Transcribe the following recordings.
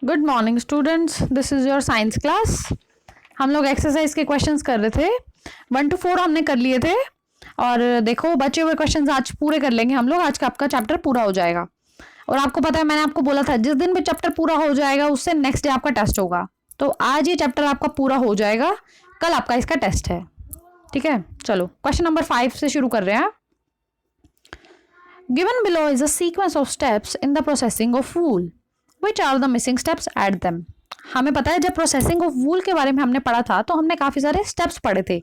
Good morning students, this is your science class. हम लोग exercise के क्वेश्चंस कर रहे थे। 1 to 4 हमने कर लिए थे और देखो बचे हुए क्वेश्चंस आज पूरे कर लेंगे हम लोग। आज का आपका चैप्टर पूरा हो जाएगा। और आपको पता है मैंने आपको बोला था जिस दिन भी चैप्टर पूरा हो जाएगा उससे नेक्स्ट डे आपका टेस्ट होगा। तो आज ये चैप्टर आपका पूरा हो जाएगा, कल आपका इसका टेस्ट है। ठीक है, चलो क्वेश्चन नंबर 5 से शुरू कर रहे हैं। Given below is a sequence of steps in the processing of wool, Which are the missing steps at them? हमें पता है जब प्रोसेसिंग ऑफ वूल के बारे में हमने पढ़ा था तो हमने काफी सारे स्टेप्स पढ़े थे।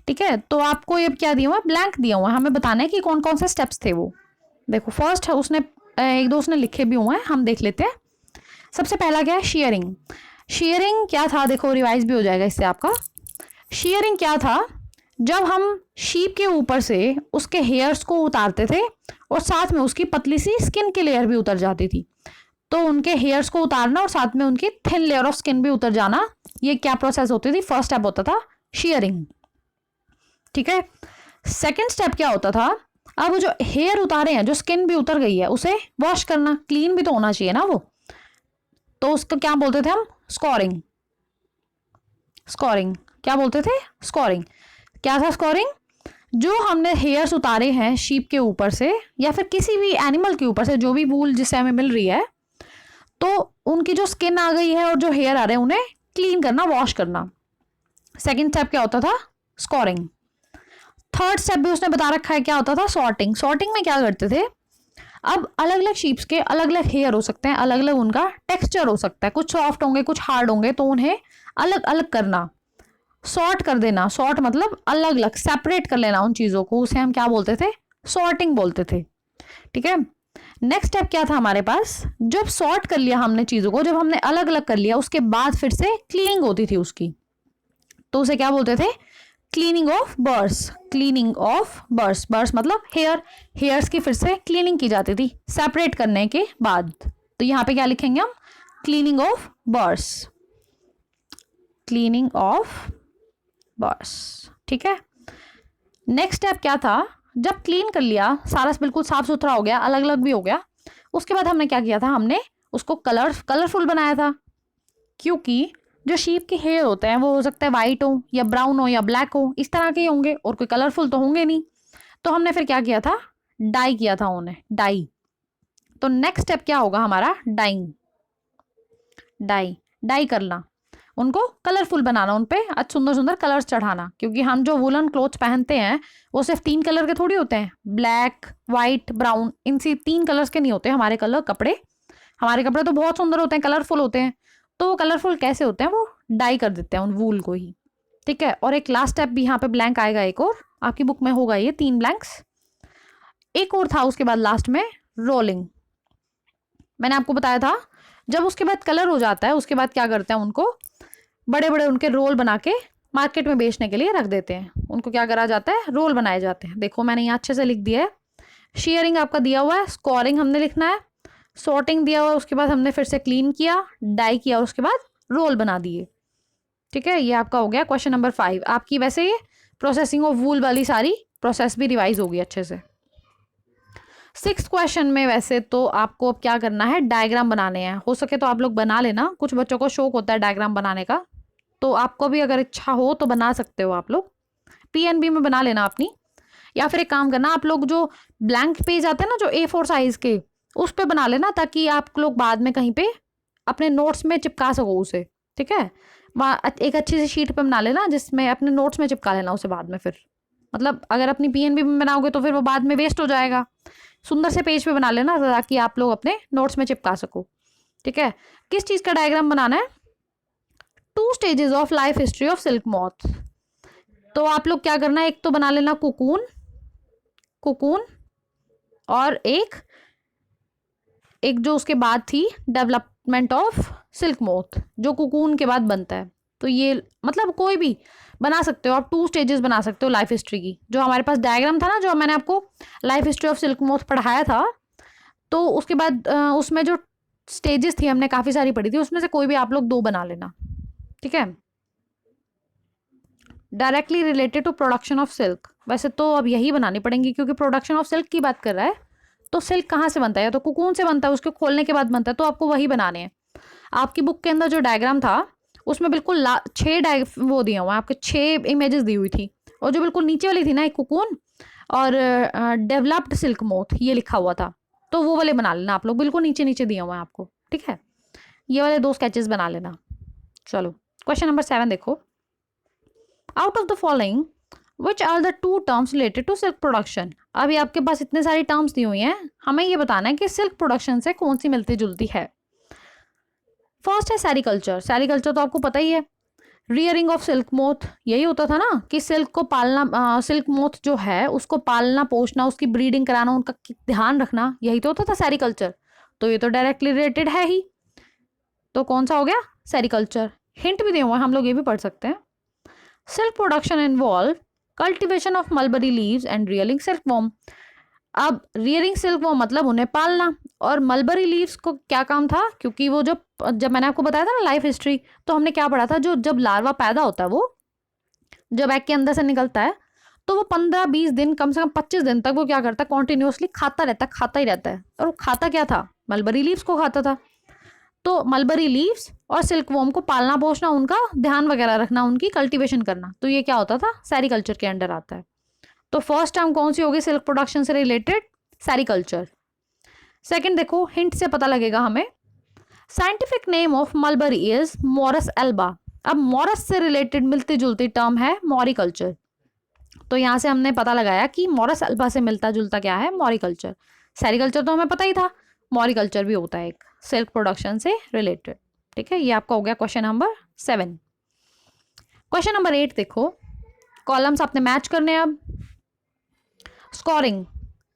ठीक है, तो आपको ये क्या दिया हुआ है, ब्लैंक दिया हुआ है। हमें बताना है कि कौन कौन से स्टेप्स थे वो। देखो फर्स्ट है, उसने एक दो उसने लिखे भी हुए हैं, हम देख लेते हैं। सबसे पहला क्या है, शेयरिंग। शेयरिंग क्या था, देखो रिवाइज भी हो जाएगा इससे आपका। शेयरिंग क्या था, जब हम शीप के ऊपर से उसके हेयर्स को उतारते थे और साथ में उसकी पतली सी स्किन की लेयर भी उतर जाती थी। तो उनके हेयर्स को उतारना और साथ में उनकी थिन लेयर ऑफ स्किन भी उतर जाना, ये क्या प्रोसेस होती थी, फर्स्ट स्टेप होता था शेयरिंग। ठीक है, सेकंड स्टेप क्या होता था, अब जो हेयर उतारे हैं, जो स्किन भी उतर गई है, उसे वॉश करना, क्लीन भी तो होना चाहिए ना वो। तो उसको क्या बोलते थे हम, स्कोरिंग। स्कोरिंग क्या बोलते थे, स्कोरिंग। क्या था स्कोरिंग, जो हमने हेयर्स उतारे हैं शीप के ऊपर से या फिर किसी भी एनिमल के ऊपर से, जो भी वूल जिससे हमें मिल रही है, तो उनकी जो स्किन आ गई है और जो हेयर आ रहे हैं उन्हें क्लीन करना, वॉश करना। सेकंड स्टेप क्या होता था, स्कोरिंग। थर्ड स्टेप भी उसने बता रखा है, क्या होता था, सॉर्टिंग। सॉर्टिंग में क्या करते थे, अब अलग अलग शीप्स के अलग अलग हेयर हो सकते हैं, अलग अलग उनका टेक्सचर हो सकता है, कुछ सॉफ्ट होंगे कुछ हार्ड होंगे, तो उन्हें अलग अलग करना, सॉर्ट कर देना। सॉर्ट मतलब अलग अलग सेपरेट कर लेना उन चीज़ों को, उसे हम क्या बोलते थे, सॉर्टिंग बोलते थे। ठीक है, नेक्स्ट स्टेप क्या था हमारे पास, जब सॉर्ट कर लिया हमने चीजों को, जब हमने अलग अलग कर लिया, उसके बाद फिर से क्लीनिंग होती थी उसकी, तो उसे क्या बोलते थे, cleaning of burrs. Cleaning of burrs, burrs मतलब हेयर, हेयर्स की फिर से क्लीनिंग की जाती थी सेपरेट करने के बाद। तो यहाँ पे क्या लिखेंगे हम, cleaning of burrs, cleaning of burrs. ठीक है, नेक्स्ट स्टेप क्या था, जब क्लीन कर लिया सारा, बिल्कुल साफ सुथरा हो गया, अलग अलग भी हो गया, उसके बाद हमने क्या किया था, हमने उसको कलरफुल बनाया था। क्योंकि जो शीप के हेयर होते हैं वो हो सकता है वाइट हो या ब्राउन हो या ब्लैक हो, इस तरह के होंगे और कोई कलरफुल तो होंगे नहीं। तो हमने फिर क्या किया था, डाई किया था उन्हें, डाई। तो नेक्स्ट स्टेप क्या होगा हमारा, डाइंग। डाई, डाई करना, उनको कलरफुल बनाना, उन पे सुंदर सुंदर कलर्स चढ़ाना। क्योंकि हम जो वुलन क्लोथ्स पहनते हैं वो सिर्फ 3 कलर के थोड़ी होते हैं, ब्लैक, वाइट, ब्राउन, इन 3 कलर्स के नहीं होते हमारे कपड़े। हमारे कपड़े तो बहुत सुंदर होते हैं, कलरफुल होते हैं। तो वो कलरफुल कैसे होते हैं, वो डाई कर देते हैं उन वूल को ही। ठीक है, और एक लास्ट स्टेप भी यहाँ पे ब्लैंक आएगा, एक और आपकी बुक में होगा, ये 3 ब्लैंक्स। एक और था उसके बाद लास्ट में, रोलिंग। मैंने आपको बताया था जब उसके बाद कलर हो जाता है उसके बाद क्या करते हैं, उनको बड़े बड़े उनके रोल बना के मार्केट में बेचने के लिए रख देते हैं। उनको क्या करा जाता है, रोल बनाए जाते हैं। देखो मैंने यहाँ अच्छे से लिख दिया है। शेयरिंग आपका दिया हुआ है, स्कोरिंग हमने लिखना है, सॉर्टिंग दिया हुआ है, उसके बाद हमने फिर से क्लीन किया, डाई किया, उसके बाद रोल बना दिए। ठीक है, ये आपका हो गया क्वेश्चन नंबर 5। आपकी वैसे ये प्रोसेसिंग ऑफ वूल वाली सारी प्रोसेस भी रिवाइज होगी अच्छे से। 6th क्वेश्चन में वैसे तो आपको अब क्या करना है, डायग्राम बनाने हैं। हो सके तो आप लोग बना लेना, कुछ बच्चों को शौक होता है डायग्राम बनाने का, तो आपको भी अगर इच्छा हो तो बना सकते हो आप लोग। PNB में बना लेना अपनी, या फिर एक काम करना, आप लोग जो ब्लैंक पेज आते हैं ना, जो A4 साइज के, उस पे बना लेना, ताकि आप लोग बाद में कहीं पे अपने नोट्स में चिपका सको उसे। ठीक है, वहाँ एक अच्छी सी शीट पे बना लेना जिसमें अपने नोट्स में चिपका लेना उसे बाद में। फिर मतलब अगर अपनी PNB में बनाओगे तो फिर वो बाद में वेस्ट हो जाएगा। सुंदर से पेज पे बना लेना ताकि आप लोग अपने नोट्स में चिपका सको। ठीक है, किस चीज़ का डायग्राम बनाना है, 2 stages of life history of silk moth. तो आप लोग क्या करना है, एक तो बना लेना कुकून, कुकून, और एक जो उसके बाद थी डेवलपमेंट ऑफ सिल्क मॉथ, जो कुकून के बाद बनता है। तो ये मतलब कोई भी बना सकते हो आप, 2 स्टेजेस बना सकते हो लाइफ हिस्ट्री की। जो हमारे पास डायग्राम था ना, जो मैंने आपको life history of silk moth पढ़ाया था, तो उसके बाद उसमें जो स्टेजेस थी हमने काफ़ी सारी पढ़ी थी, उसमें से कोई भी आप लोग 2 बना लेना। ठीक है, directly related to production of silk. वैसे तो अब यही बनानी पड़ेंगी क्योंकि प्रोडक्शन ऑफ सिल्क की बात कर रहा है, तो सिल्क कहाँ से बनता है, तो कुकून से बनता है, उसके खोलने के बाद बनता है, तो आपको वही बनाने हैं। आपकी बुक के अंदर जो डायग्राम था उसमें बिल्कुल 6 वो दिए हुए हैं आपके, 6 इमेजेस दी हुई थी, और जो बिल्कुल नीचे वाली थी ना, एक कुकून और डेवलप्ड सिल्क मोथ ये लिखा हुआ था, तो वो वाले बना लेना आप लोग, बिल्कुल नीचे नीचे दिए हुए हैं आपको, ठीक है। ये वाले 2 स्केचेस बना लेना। चलो क्वेश्चन नंबर 7 देखो, out of the following which are the 2 terms related to silk production. अभी आपके पास इतने सारी टर्म्स दी हुई हैं, हमें ये बताना है कि सिल्क प्रोडक्शन से कौन सी मिलती जुलती है। फर्स्ट है सेरिकल्चर। सेरिकल्चर तो आपको पता ही है, रियरिंग ऑफ सिल्क मोथ, यही होता था ना कि सिल्क को पालना, सिल्क मोथ जो है उसको पालना पोषना, उसकी ब्रीडिंग कराना, उनका ध्यान रखना, यही तो होता था सेरिकल्चर। तो ये तो डायरेक्टली रिलेटेड है ही, तो कौन सा हो गया, सेरिकल्चर। हिंट भी दिए हुए हैं, हम लोग ये भी पढ़ सकते हैं। Silk production involve cultivation of mulberry leaves and rearing silk worm. अब रियरिंग सिल्क वॉर्म मतलब उन्हें पालना, और मलबरी लीव्स को क्या काम था, क्योंकि वो जब मैंने आपको बताया था ना लाइफ हिस्ट्री, तो हमने क्या पढ़ा था, जो जब लार्वा पैदा होता है, वो जब एग के अंदर से निकलता है, तो वो 15-20 दिन, कम से कम 25 दिन तक वो क्या करता है, कॉन्टिन्यूसली खाता रहता है, खाता ही रहता है। और वो खाता क्या था, मलबरी लीव्स को खाता था। तो मलबरी लीव्स और सिल्क वॉर्म को पालना पोषना, उनका ध्यान वगैरह रखना, उनकी कल्टीवेशन करना, तो ये क्या होता था, सेरिकल्चर के अंडर आता है। तो फर्स्ट टर्म कौन सी होगी सिल्क प्रोडक्शन से रिलेटेड, सेरिकल्चर। सेकंड देखो, हिंट से पता लगेगा हमें, scientific name of mulberry is Morus alba. अब मॉरस से रिलेटेड मिलती जुलती टर्म है मॉरिकल्चर, तो यहां से हमने पता लगाया कि मॉरस एल्बा से मिलता जुलता क्या है, मॉरिकल्चर। सेरिकल्चर तो हमें पता ही था, मॉरिकल्चर भी होता है एक सिल्क प्रोडक्शन से रिलेटेड, ठीक है। ये आपका हो गया क्वेश्चन नंबर 7। क्वेश्चन नंबर 8 देखो, कॉलम्स आपने मैच करने हैं। अब स्कोरिंग,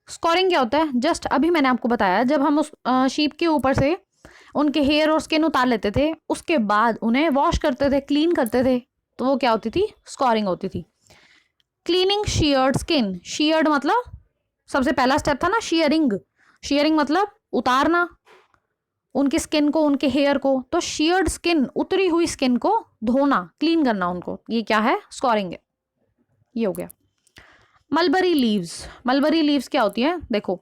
स्कोरिंग क्या होता है, जस्ट अभी मैंने आपको बताया, जब हम उस शीप के ऊपर से उनके हेयर और स्किन उतार लेते थे, उसके बाद उन्हें वॉश करते थे, क्लीन करते थे, तो वो क्या होती थी, स्कोरिंग होती थी। क्लीनिंग शीयर्ड स्किन, शीयर्ड मतलब सबसे पहला स्टेप था ना शीयरिंग, शीयरिंग मतलब उतारना उनकी स्किन को, उनके हेयर को, तो शीयर्ड स्किन, उतरी हुई स्किन को धोना, क्लीन करना उनको, ये क्या है, स्कोरिंग है। ये हो गया। मलबरी लीव्स, मलबरी लीव्स क्या होती है, देखो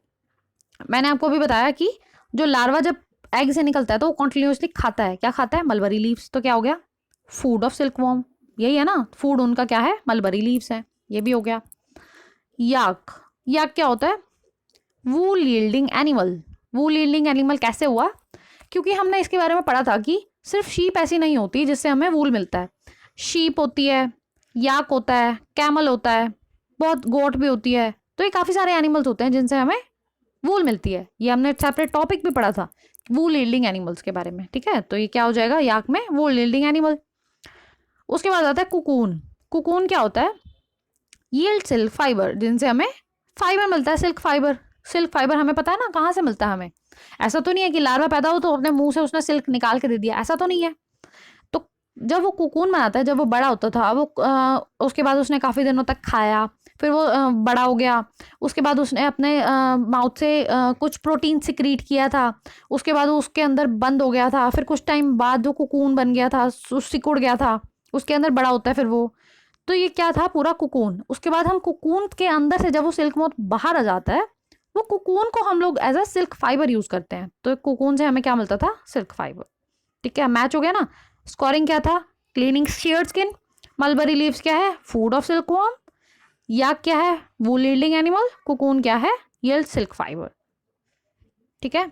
मैंने आपको भी बताया कि जो लार्वा जब एग से निकलता है तो वो कॉन्टिन्यूसली खाता है, क्या खाता है, मलबरी लीव्स, तो क्या हो गया, फूड ऑफ सिल्क वॉर्म, यही है ना, फूड उनका क्या है, मलबरी लीव्स है, ये भी हो गया। याक, याक क्या होता है, वूल यील्डिंग एनिमल। वूल यील्डिंग एनिमल कैसे हुआ, क्योंकि हमने इसके बारे में पढ़ा था कि सिर्फ शीप ऐसी नहीं होती जिससे हमें वूल मिलता है, शीप होती है, याक होता है, कैमल होता है, बहुत गोट भी होती है, तो ये काफ़ी सारे एनिमल्स होते हैं जिनसे हमें वूल मिलती है। ये हमने सेपरेट टॉपिक भी पढ़ा था वूल यील्डिंग एनिमल्स के बारे में, ठीक है। तो ये क्या हो जाएगा, याक में वूल यील्डिंग एनिमल। उसके बाद आता है कुकून। कुकून क्या होता है, यील्ड सिल्क फाइबर, जिनसे हमें फाइबर मिलता है, सिल्क फाइबर। सिल्क फाइबर हमें पता है ना कहाँ से मिलता है हमें, ऐसा तो नहीं है कि लार्वा पैदा हो तो अपने मुंह से उसने सिल्क निकाल के दे दिया, ऐसा तो नहीं है। तो जब वो कुकून बनाता है, जब वो बड़ा होता था, वो उसके बाद उसने काफ़ी दिनों तक खाया, फिर वो बड़ा हो गया, उसके बाद उसने अपने माउथ से कुछ प्रोटीन सिक्रीट किया था, उसके बाद वो उसके अंदर बंद हो गया था, फिर कुछ टाइम बाद जो कुकून बन गया था, सिकुड़ गया था, उसके अंदर बड़ा होता है फिर वो, तो ये क्या था, पूरा कुकून। उसके बाद हम कुकून के अंदर से जब वो सिल्क मोथ बाहर आ जाता है, वो कुकून को हम लोग as a silk fiber use करते हैं, तो कुकून से हमें क्या मिलता था, सिल्क फाइबर, ठीक है। मैच हो गया ना। स्कोरिंग क्या था, क्लीनिंग शीयर्ड स्किन, मलबरी लीव्स क्या है, फूड ऑफ सिल्क वॉर्म, याक क्या है, वूल यील्डिंग एनिमल, कुकून क्या है, यील्ड सिल्क फाइबर, ठीक है।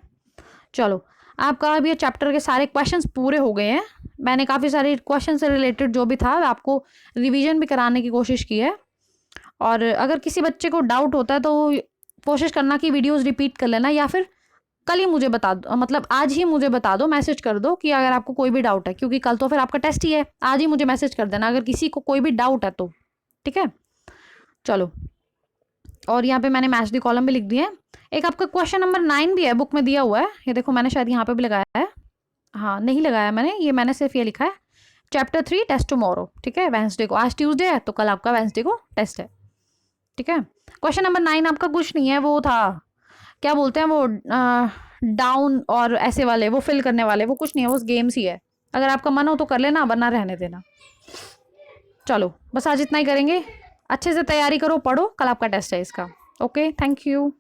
चलो आपका अब ये चैप्टर के सारे क्वेश्चंस पूरे हो गए हैं। मैंने काफ़ी सारे क्वेश्चन से रिलेटेड जो भी था आपको रिवीजन भी कराने की कोशिश की है, और अगर किसी बच्चे को डाउट होता है तो कोशिश करना कि वीडियोस रिपीट कर लेना, या फिर कल ही मुझे बता दो, मतलब आज ही मुझे बता दो, मैसेज कर दो कि अगर आपको कोई भी डाउट है, क्योंकि कल तो फिर आपका टेस्ट ही है। आज ही मुझे मैसेज कर देना अगर किसी को कोई भी डाउट है तो, ठीक है। चलो, और यहाँ पे मैंने मैच द कॉलम भी लिख दिए। एक आपका क्वेश्चन नंबर 9 भी है, बुक में दिया हुआ है, ये देखो मैंने शायद यहाँ पे भी लगाया है, हाँ नहीं लगाया मैंने, ये मैंने सिर्फ ये लिखा है, चैप्टर 3 टेस्ट टुमारो, ठीक है, वेंसडे को, आज ट्यूसडे है तो कल आपका वेंसडे को टेस्ट है, ठीक है। क्वेश्चन नंबर 9 आपका कुछ नहीं है, वो था क्या बोलते हैं वो डाउन और ऐसे वाले, वो फिल करने वाले, वो कुछ नहीं है, वो गेम्स ही है। अगर आपका मन हो तो कर लेना, वरना रहने देना। चलो बस आज इतना ही करेंगे, अच्छे से तैयारी करो, पढ़ो, कल आपका टेस्ट है इसका। Okay, thank you.